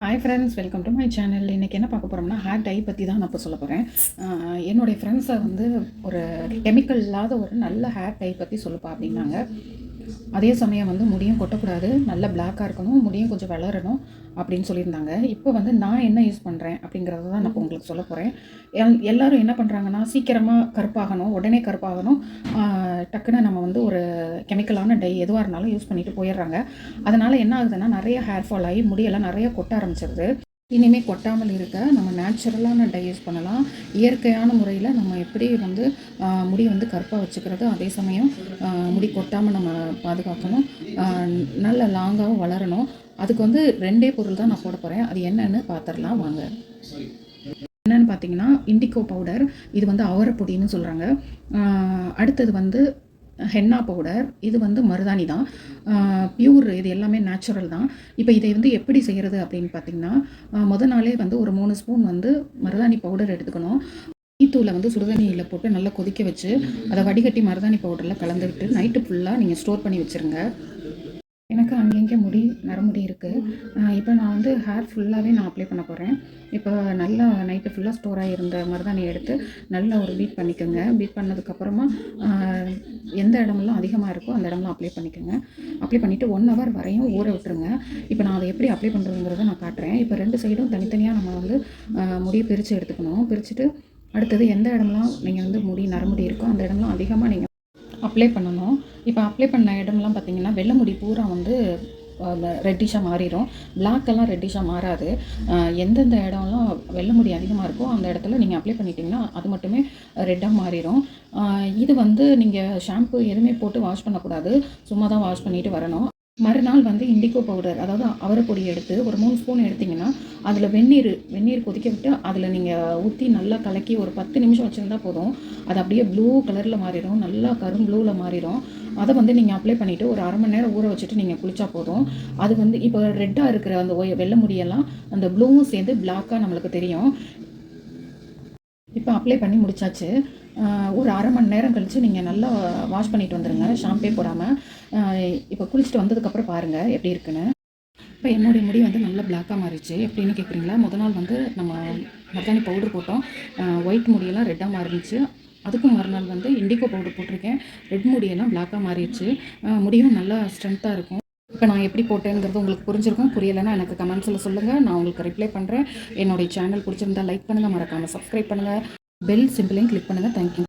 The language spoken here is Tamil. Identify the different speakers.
Speaker 1: Hi friends, welcome to my channel. இன்றைக்கி என்ன பார்க்க போகிறோம்னா ஹேர் டை பற்றி தான் நான் இப்போ சொல்ல போகிறேன். என்னுடைய ஃப்ரெண்ட்ஸை வந்து ஒரு கெமிக்கல் இல்லாத ஒரு நல்ல ஹேர் டை பற்றி சொல்லுப்பா அப்படின்னாங்க. அதே சமயம் வந்து முடியும் கொட்டக்கூடாது, நல்ல பிளாக்காக இருக்கணும், முடியும் கொஞ்சம் வளரணும் அப்படின்னு சொல்லியிருந்தாங்க. இப்போ வந்து நான் என்ன யூஸ் பண்ணுறேன் அப்படிங்கிறத தான் நான் உங்களுக்கு சொல்ல போகிறேன். எல்லோரும் என்ன பண்ணுறாங்கன்னா, சீக்கிரமாக கருப்பாகணும், உடனே கருப்பாகணும், டக்குன்னு நம்ம வந்து ஒரு கெமிக்கலான டை எதுவாக இருந்தாலும் யூஸ் பண்ணிட்டு போயிடுறாங்க. அதனால் என்ன ஆகுதுன்னா, நிறைய ஹேர் ஃபால் ஆகி முடியெல்லாம் நிறைய கொட்ட ஆரம்பிச்சிருது. இனிமேல் கொட்டாமல் இருக்க நம்ம நேச்சுரலான டை யூஸ் பண்ணலாம். இயற்கையான முறையில் நம்ம எப்படி வந்து முடி வந்து கருப்பாக வச்சுக்கிறது, அதே சமயம் முடி கொட்டாமல் நம்ம பாதுகாக்கணும், நல்ல லாங்காகவும் வளரணும். அதுக்கு வந்து 2 பொருள் தான் நான் போட போகிறேன். அது என்னென்னு பார்த்துடலாம் வாங்க. என்னென்னு பார்த்தீங்கன்னா, இண்டிகோ பவுடர், இது வந்து அவரைப்பொடின்னு சொல்கிறாங்க. அடுத்தது வந்து ஹென்னா பவுடர், இது வந்து மருதாணி தான், பியூர், இது எல்லாமே நேச்சுரல் தான். இப்போ இதை வந்து எப்படி செய்கிறது அப்படின்னு பார்த்திங்கன்னா, நாளே வந்து ஒரு 3 ஸ்பூன் வந்து மருதாணி பவுடர் எடுத்துக்கணும். டீத்தூளை வந்து சுடுதண்ணியில் போட்டு நல்லா கொதிக்க வச்சு அதை வடிகட்டி மருதாணி பவுடரில் கலந்துக்கிட்டு நைட்டு ஃபுல்லாக நீங்கள் ஸ்டோர் பண்ணி வச்சுருங்க. எனக்கு அங்கங்கே முடி நரமுடி இருக்குது. இப்போ நான் வந்து ஹேர் ஃபுல்லாகவே நான் அப்ளை பண்ண போகிறேன். இப்போ நல்லா நைட்டு ஃபுல்லாக ஸ்டோர் ஆகியிருந்த மருதாணியை எடுத்து நல்லா ஒரு பீட் பண்ணிக்கோங்க. பீட் பண்ணதுக்கப்புறமா எந்த இடமெல்லாம் அதிகமாக இருக்கோ அந்த இடம்லாம் அப்ளை பண்ணிக்கோங்க. அப்ளை பண்ணிவிட்டு 1 ஹவர் வரையும் ஊற விட்டுருங்க. இப்போ நான் அதை எப்படி அப்ளை பண்ணுறதுங்கிறத நான் காட்டுறேன். இப்போ 2 சைடும் தனித்தனியாக நம்ம வந்து முடியை பிரித்து எடுத்துக்கணும். பிரிச்சுட்டு அடுத்தது எந்த இடம்லாம் நீங்கள் வந்து முடி நரமுடி இருக்கோ அந்த இடம்லாம் அதிகமாக நீங்கள் அப்ளை பண்ணணும். இப்போ அப்ளை பண்ண இடம்லாம் பார்த்திங்கன்னா வெள்ளை முடி பூரா வந்து ரெட்டிஷாக மாறிடும், பிளாக்கெல்லாம் ரெட்டிஷாக மாறாது. எந்தெந்த இடம்லாம் வெள்ளை முடி அதிகமாக இருக்கோ அந்த இடத்துல நீங்கள் அப்ளை பண்ணிட்டீங்கன்னா அது மட்டுமே ரெட்டாக மாறிடும். இது வந்து நீங்கள் ஷாம்பு எதுவுமே போட்டு வாஷ் பண்ணக்கூடாது, சும்மா தான் வாஷ் பண்ணிவிட்டு வரணும். மறுநாள் வந்து இண்டிகோ பவுடர், அதாவது அவரைப்பொடி எடுத்து ஒரு 3 ஸ்பூன் எடுத்திங்கன்னா அதில் வெந்நீர் கொதிக்க விட்டு அதில் நீங்கள் ஊற்றி நல்லா கலக்கி ஒரு 10 நிமிஷம் வச்சுருந்தா போதும். அது அப்படியே ப்ளூ கலரில் மாறிடும், நல்லா ப்ளூவில் மாறிடும். அதை வந்து நீங்கள் அப்ளை பண்ணிவிட்டு ஒரு 1/2 மணி நேரம் ஊற வச்சுட்டு நீங்கள் குளித்தா போதும். அது வந்து இப்போ ரெட்டாக இருக்கிற அந்த வெள்ளை முடியெல்லாம் அந்த ப்ளூவும் சேர்ந்து பிளாக்காக நம்மளுக்கு தெரியும். இப்போ அப்ளை பண்ணி முடிச்சாச்சு. ஒரு 1/2 மணி நேரம் கழித்து நீங்கள் நல்லா வாஷ் பண்ணிட்டு வந்துடுங்க, ஷாம்பே போடாமல். இப்போ குளிச்சுட்டு வந்ததுக்கப்புறம் பாருங்கள் எப்படி இருக்குன்னு. இப்போ என்னுடைய முடி வந்து நல்லா பிளாக்காக மாறிடுச்சு. எப்படின்னு கேட்குறீங்களா? நாள் வந்து நம்ம மருதாணி பவுடர் போட்டோம், ஒயிட் முடியெல்லாம் ரெட்டாக மாறிடுச்சு. அதுக்கும் மறுநாள் வந்து இண்டிகோ பவுடர் போட்டிருக்கேன், ரெட் முடியெல்லாம் பிளாக்காக மாறிடுச்சு. முடியும் நல்லா ஸ்ட்ரென்த்தாக இருக்கும். இப்போ நான் எப்படி போட்டேங்கிறது உங்களுக்கு புரிஞ்சிருக்கும். புரியலைன்னா எனக்கு கமெண்ட்ஸில் சொல்லுங்கள், நான் உங்களுக்கு ரிப்ளை பண்ணுறேன். என்னுடைய சேனல் பிடிச்சிருந்தா லைக் பண்ணுங்கள், மறக்காமல் சப்ஸ்கிரைப் பண்ணுங்கள், பெல் சிம்பிளையும் கிளிக் பண்ணுங்கள். தேங்க்யூ.